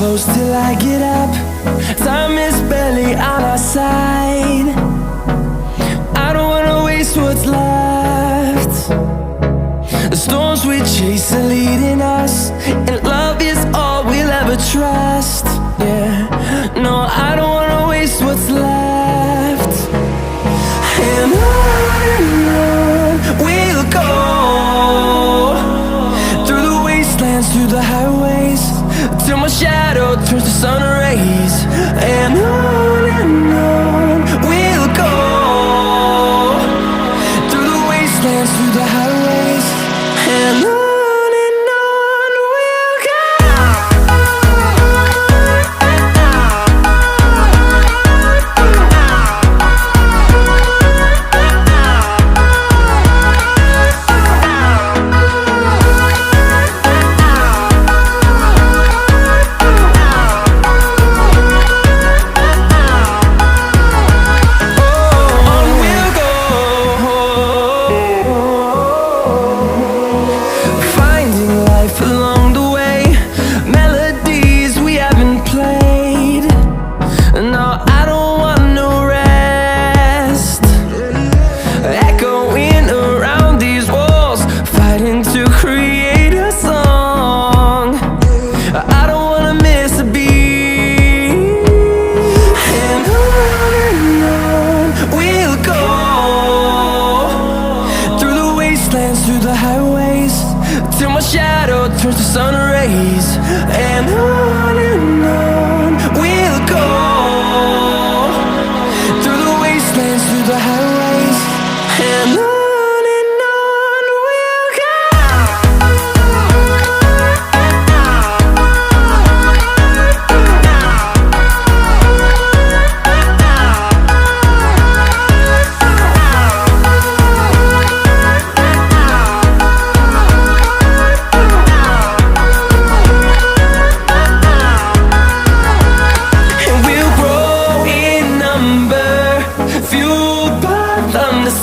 close till I get up. Time is barely on our side. I don't wanna waste what's left. The storms we chase are leading us, and love is all we'll ever trust. Yeah, no, I don't wanna waste what's left. And on we'll go, through the wastelands, through the highways, till my shadow turns to sun rays. And on we'll go, through the wastelands, through the highways, and on we'll go. Along the way, melodies we haven't played. No, I don't want no rest. Echoing around these walls, fighting to create a song. I don't wanna miss a beat. And on we'll go, through the wastelands, through the highways, till my shadow turns to sun rays. And on we'll go, through the wastelands, through the highways, and on we'll go.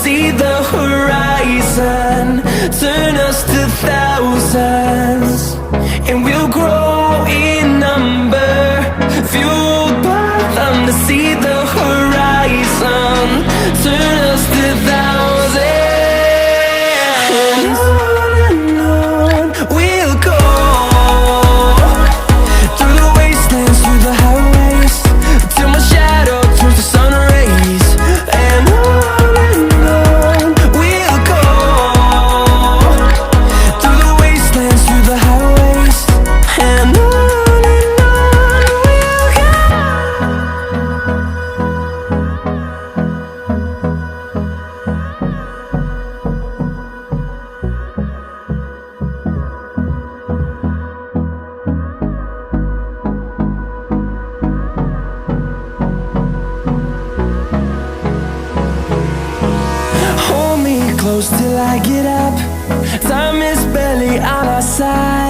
See the horizon, turn us to thousands, and we'll grow in number, fueled by them. To see the horizon, turn us to thousands, and on we'll go, through the wastelands, through the highways, till my shadow turns to sun rays. And close till I get up. Time is barely on our side.